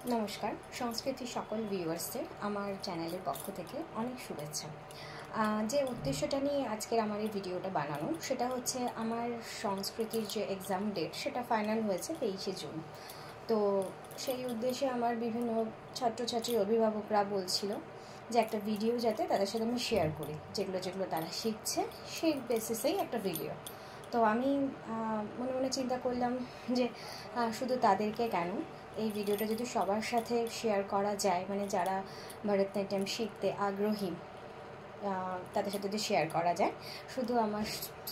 নমস্কার, সংস্কৃতির সকল ভিউয়ার্সদের আমার চ্যানেলের পক্ষ থেকে অনেক শুভেচ্ছা। যে উদ্দেশ্যটা নিয়ে আজকের আমার এই ভিডিওটা বানানো সেটা হচ্ছে আমার সংস্কৃতির যে এক্সাম ডেট সেটা ফাইনাল হয়েছে 23শে জুন। তো সেই উদ্দেশ্যে আমার বিভিন্ন ছাত্রছাত্রী অভিভাবকরা বলছিল যে একটা ভিডিও যাতে তাদের সাথে আমি শেয়ার করি, যেগুলো তারা শিখছে সেই বেসিসেই একটা ভিডিও। তো আমি মনে মনে চিন্তা করলাম যে শুধু তাদেরকে কেন, এই ভিডিওটা যদি সবার সাথে শেয়ার করা যায়, মানে যারা ভরতনাট্যম শিখতে আগ্রহী তাদের সাথে যদি শেয়ার করা যায়, শুধু আমার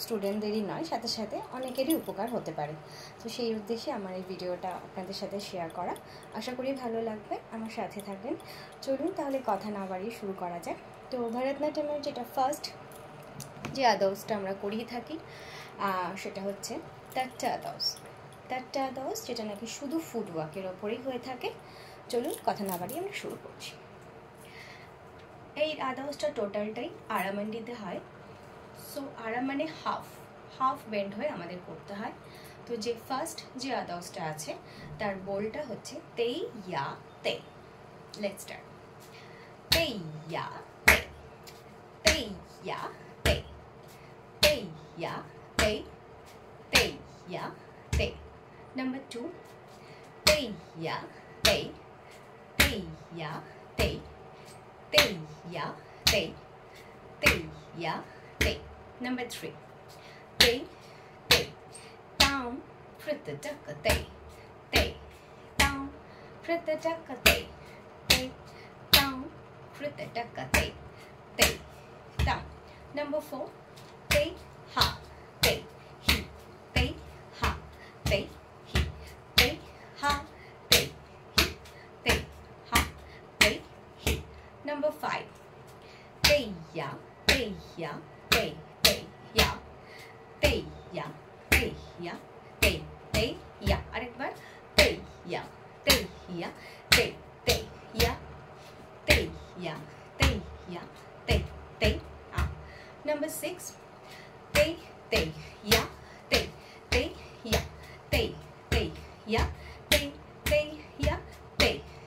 স্টুডেন্টদেরই নয়, সাথে সাথে অনেকেরই উপকার হতে পারে। তো সেই উদ্দেশ্যে আমার এই ভিডিওটা আপনাদের সাথে শেয়ার করা। আশা করি ভালো লাগবে, আমার সাথে থাকবেন। চলুন তাহলে কথা না বাড়িয়ে শুরু করা যায়। তো ভরতনাট্যমের যেটা ফার্স্ট যে আদর্সটা আমরা করিয়ে থাকি সেটা হচ্ছে তাট্টা আদর্স। তাট্টা আদর্স যেটা নাকি শুধু ফুটওয়ার্কের ওপরেই হয়ে থাকে। চলুন কথা না বাড়িয়ে আমরা শুরু করছি। এই আদর্সটা টোটালটাই আরামান্ডিতে হয়। সো আরাম মানে হাফ বেন্ড হয়ে আমাদের করতে হয়। তো যে ফার্স্ট যে আদর্সটা আছে তার বোলটা হচ্ছে তেই ইয়া তে। Let's start. তেই ইয়া তে, তেই ইয়া তে, তেই ইয়া তে, তেই ইয়া তে। Number 2, তেই ইয়া তে, তেই ইয়া তে, তেই ইয়া তে, তেই ইয়া তে। Number 3, তেই তে, down, fritta ducka te, te, down, fritta ducka te, te, down, fritta ducka te, te, down. Number 4, te ha, te hi, te ha, te hi, te ha, te hi, te ha, te hi. Number 5, te ya, te ya, te ya, te ya, te ya, te ya. আরেকবার te ya, te ya, te ya, te ya, te ya, te Number 6, te ya, te ya, te ya, te ya, te ya,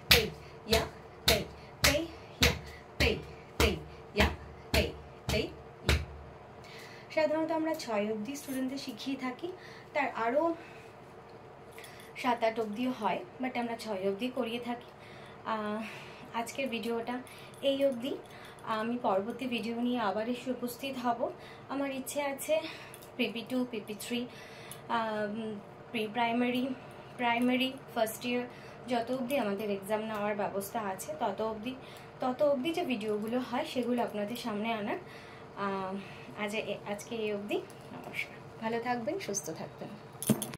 te ya, te ya, te ya. সাধারণত আমরা 6 অবধি স্টুডেন্টদের শিখিয়ে থাকি, তার আরও 7-8 অবধিও হয়, বাট আমরা 6 অবধি করিয়ে থাকি। আজকের ভিডিওটা এই অবধি। আমি পরবর্তী ভিডিও নিয়ে আবার এসে উপস্থিত হব। আমার ইচ্ছে আছে PP2, PP3, pre primary first year যত অবধি আমাদের এক্সাম নেওয়ার ব্যবস্থা আছে তত অবধি যে ভিডিওগুলো হয় সেগুলো আপনাদের সামনে আনার। আজকে এই অবধি। নমস্কার, ভালো থাকবেন, সুস্থ থাকবেন।